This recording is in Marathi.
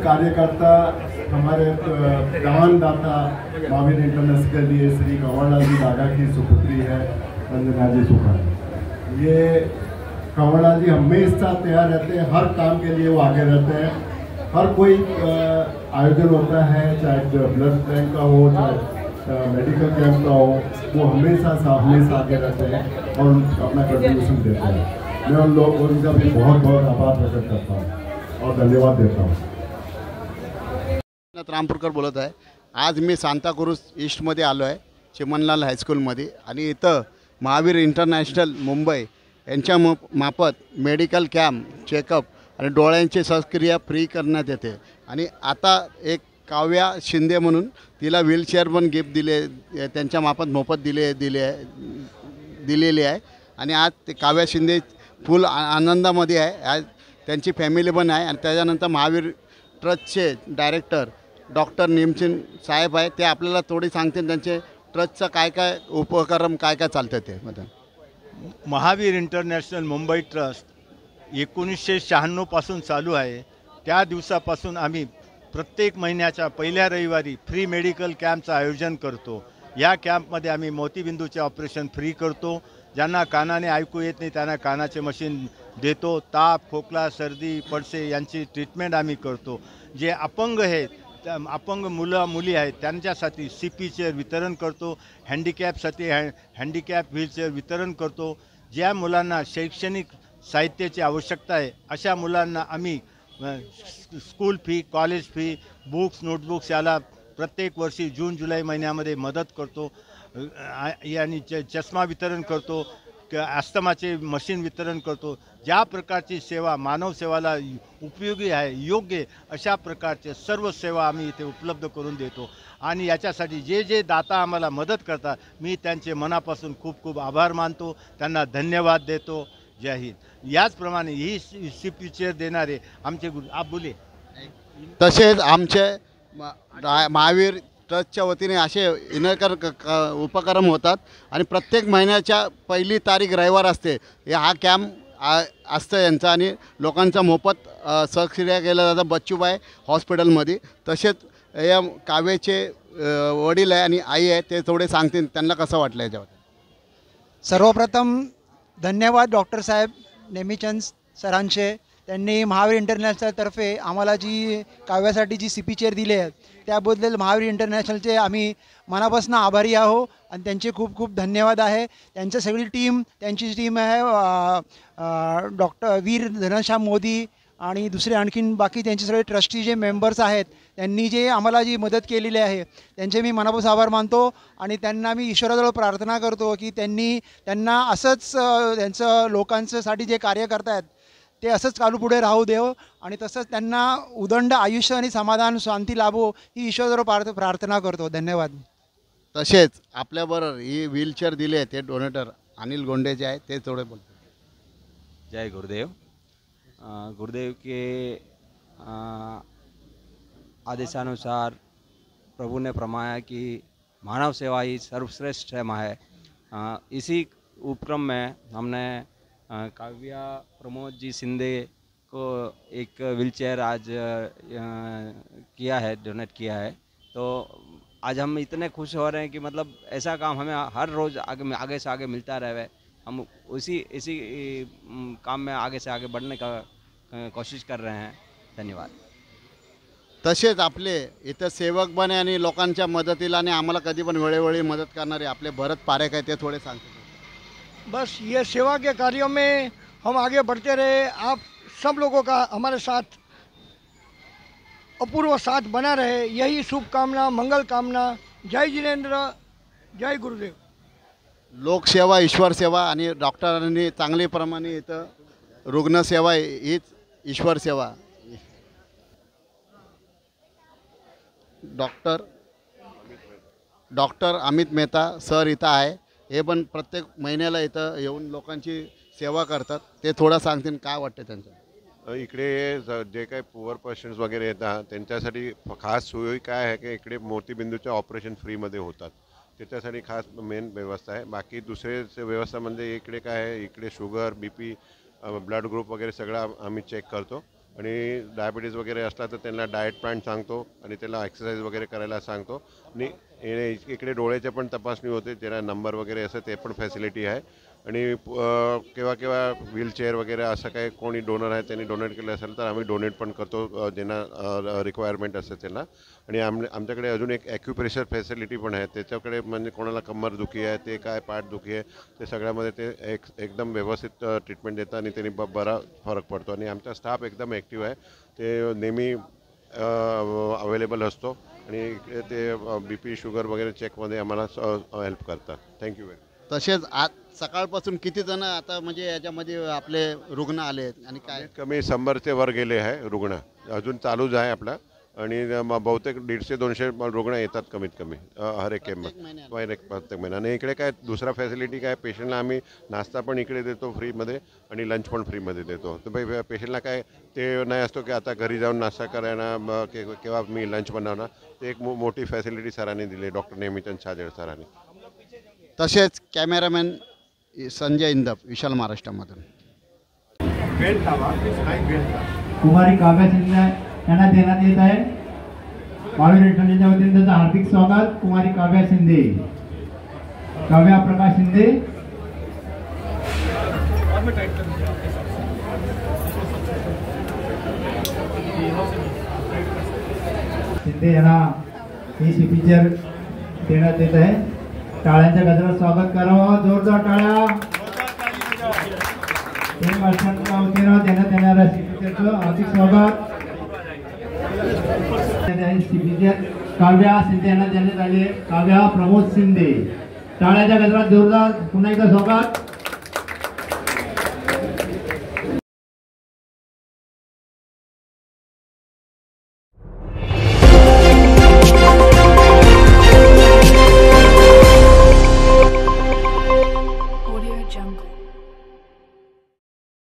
कार्यकर्ता हमारे दाता महावीर इंटरनेशनल के लिए श्री कंवरलाल जी दागा की सुपुत्री है रंजना जी सुखा। ये कंवरलाल जी हमेशा तैयार रहते हैं, हर काम के लिए वो आगे रहते हैं। हर कोई आयोजन होता है, चाहे ब्लड बैंक का हो, चाहे मेडिकल कैंप का हो, वो हमेशा आगे रहते हैं और अपना कंट्रीब्यूशन देते हैं। मैं उनका भी बहुत बहुत आभार प्रकट करता हूँ और धन्यवाद देता हूँ। रामपूरकर बोलत आहे। आज मी सांताक्रूज ईस्टमध्ये आलो आहे, चिमनलाल हायस्कूलमध्ये, आणि इथं महावीर इंटरनॅशनल मुंबई यांच्या मार्फत मेडिकल कॅम्प, चेकअप आणि डोळ्यांची शस्त्रक्रिया फ्री करण्यात येते। आणि आता एक काव्या शिंदे म्हणून तिला व्हीलचेअर पण गिफ्ट दिले, त्यांच्या मार्फत मोफत दिलेली आहे। आणि आज ते काव्या शिंदे फुल आनंदामध्ये आहे। आज त्यांची फॅमिली पण आहे। आणि त्याच्यानंतर महावीर ट्रस्टचे डायरेक्टर डॉक्टर निमचिन साहेब आहे, ते आपल्याला थोडी सांगतील त्यांचे ट्रस्टचं काय काय उपक्रम काय काय चालतं ते मध्ये। महावीर इंटरनॅशनल मुंबई ट्रस्ट 1996 पासून चालू आहे। त्या दिवसापासून आम्ही प्रत्येक महिन्याच्या पहिल्या रविवारी फ्री मेडिकल कॅम्पचं आयोजन करतो। या कॅम्पमध्ये आम्ही मोतीबिंदूचे ऑपरेशन फ्री करतो। ज्यांना कानाने ऐकू येत नाही त्यांना कानाचे मशीन देतो। ताप, खोकला, सर्दी, पडसे यांची ट्रीटमेंट आम्ही करतो। जे अपंग आहेत, अपंग मुली आहेत त्यांच्यासाठी CP चेअर वितरण करतो। हँडिकॅपसाठी हँडिकॅप व्हीलचेअर वितरण करतो। ज्या मुलांना शैक्षणिक साहित्याची आवश्यकता आहे अशा मुलांना आम्ही school fee, college fee, books, notebooks याला प्रत्येक वर्षी जून जुलै महिन्यामध्ये मदत करतो। आणि चष्मा वितरण करतो, अस्थमाचे मशीन वितरण करतो। ज्या प्रकारची सेवा मानव सेवाला उपयोगी आहे, योग्य अशा प्रकारचे सर्व सेवा आम्ही इथे उपलब्ध करून देतो। आणि याच्यासाठी जे जे दाता आम्हाला मदत करतात मी त्यांचे मनापासून खूप खूप आभार मानतो, त्यांना धन्यवाद देतो। जय हिंद। याचप्रमाणे ही CP चेअर देणारे आमचे आप बोले तसेच आमचे महावीर ट्रस्टच्या वतीने असे उपक्रम होतात। आणि प्रत्येक महिन्याच्या पहिली तारीख रविवार असते, हा कॅम्प असतं यांचा आणि लोकांचा मोफत शस्त्रक्रिया केल्या जातात बच्चूबाई हॉस्पिटलमध्ये। तसेच या काव्याचे वडील आहे आणि आई आहे, ते थोडे सांगतील त्यांना कसं वाटलं याच्यावर। सर्वप्रथम धन्यवाद डॉक्टर साहेब नेमीचंद सरांचे। त्यांनी महावीर इंटरनॅशनलतर्फे आम्हाला जी काव्यासाठी जी CP चेअर दिली आहे त्याबद्दल महावीर इंटरनॅशनलचे आम्ही मनापासून आभारी आहो आणि त्यांचे खूप खूप धन्यवाद आहे। त्यांची सगळी टीम, त्यांची टीम आहे डॉक्टर वीर घनश्याम मोदी आणि दुसरे आणखीन बाकी त्यांचे सगळे ट्रस्टी जे मेंबर्स आहेत त्यांनी जे आम्हाला जी मदत केलेली आहे त्यांचे मी मनापासून आभार मानतो। आणि त्यांना मी ईश्वराजवळ प्रार्थना करतो की त्यांना असंच त्यांचं लोकांसाठी जे कार्य करतायत ते असंच चालू पुढे राहू देव आणि तसंच त्यांना उदंड आयुष्य आणि समाधान शांती लाभो ही ईश्वराजवळ प्रार्थना करतो। धन्यवाद। तसेच आपल्याबरोबर ही व्हीलचेअर दिली आहे ते डोनेटर अनिल गोंडेचे आहे, ते थोडे बोलतो। जय गुरुदेव। गुरुदेव के आदेशानुसार प्रभु ने फरमाया कि मानव सेवा ही सर्वश्रेष्ठ है। इसी उपक्रम में हमने काव्या प्रमोद जी शिंदे को एक व्हीलचेयर आज किया है, डोनेट किया है। तो आज हम इतने खुश हो रहे हैं कि मतलब ऐसा काम हमें हर रोज़ आगे से आगे मिलता रहे। हम इसी काम में आगे से आगे बढ़ने का कोशिश कर रहे हैं। धन्यवाद। तसेच आपले इथं सेवक पण आहे आणि लोकांच्या मदतीला आणि आम्हाला कधी पण वेळोवेळी मदत करणारे आपले भरत पारेख आहे, ते थोडे सांगते। बस ये सेवा के कार्यों में हम आगे बढ़ते रहे। आप सब लोगों का हमारे साथ अपूर्व साथ बना रहे, यही शुभकामना, मंगल कामना। जय जिनेंद्र, जय गुरुदेव। लोकसेवा, ईश्वर सेवा आणि डॉक्टरांनी चांगली प्रमाणे इथं रुग्णसेवा हीच ईश्वर सेवा। डॉक्टर अमित मेहता सर इथं आहे, हे पण प्रत्येक महिन्याला इथं येऊन लोकांची सेवा करतात, ते थोडं सांगतील काय वाटते त्यांचं। इकडे जे काही पुअर पेशंट्स वगैरे येतात त्यांच्यासाठी खास सोयी काय आहे की इकडे मोतीबिंदूचे ऑपरेशन फ्रीमध्ये होतात, त्याच्यासाठी खास मेन व्यवस्था आहे। बाकी दुसरे व्यवस्था म्हणजे इकडे काय आहे, इकडे शुगर, BP, ब्लड ग्रुप वगैरे सगळं आम्ही चेक करतो। आणि डायबिटीज वगैरे असला तर त्यांना डाएट प्लॅन सांगतो आणि त्याला एक्सरसाइज वगैरे करायला सांगतो. आणि इकडे डोळ्याच्या पण तपासणी होते, ज्यांना नंबर वगैरे असं ते पण फॅसिलिटी आहे. आणि केव्हा केव्हा व्हीलचेअर वगैरे असं काही कोणी डोनर आहे त्यांनी डोनेट केलं असेल तर आम्ही डोनेट पण करतो ज्यांना रिक्वायरमेंट असते त्यांना. आणि आमच्याकडे अजून एक ॲक्युप्रेशर फॅसिलिटी पण आहे. त्याच्याकडे म्हणजे कोणाला कंबर दुखी आहे, ते काय पाठदुखी आहे, ते सगळ्यामध्ये ते एकदम व्यवस्थित ट्रीटमेंट देतात आणि त्यांनी बरा फरक पडतो. आणि आमचा स्टाफ एकदम ॲक्टिव्ह आहे, ते नेहमी अवेलेबल असतो आणि इकडे ते BP शुगर वगैरे चेकमध्ये आम्हाला हेल्प करतात. Thank you very much. तसेच आज सकाळपासून किती जण आता म्हणजे याच्यामध्ये आपले रुग्ण आले आहेत आणि काय कमी 100चे वर गेले आहे रुग्ण, अजून चालूच आहे आपला. आणि बहुतेक 150-200 रुग्ण येतात कमीत कमी हर एक केममध्ये प्रत्येक महिना. आणि इकडे काय दुसरा फॅसिलिटी काय, पेशंटला आम्ही नाश्ता पण इकडे देतो फ्रीमध्ये आणि लंच पण फ्रीमध्ये देतो. तर भाई पेशंटला काय ते नाही असतो की आता घरी जाऊन नाश्ता करायला किंवा मी लंच बनवणार. ते एक मोठी फॅसिलिटी सरांनी दिली, डॉक्टर नेमीचंद साजेड सरांनी. तसेच कॅमेरामॅन संजय इंदप, विशाल महाराष्ट्रामधून. कुमारी काव्या शिंदे यांना देण्यात येत आहे. महावीर इंटरनेटच्या वतीने त्यांचं हार्दिक स्वागत. कुमारी काव्या शिंदे, काव्या प्रकाश शिंदे. शिंदे यांना ही CP चेअर देण्यात येत आहे. टाळ्यांच्या गजरात स्वागत करावं, जोरदार टाळ्या. वतीनं देण्यात येणाऱ्या CP चेअरचं हार्दिक स्वागत. CP चेअर काव्या शिंदे यांना देण्यात आली. काव्या प्रमोद शिंदे, टाळ्याच्या गजरात जोरदार पुन्हा एकदा स्वागत.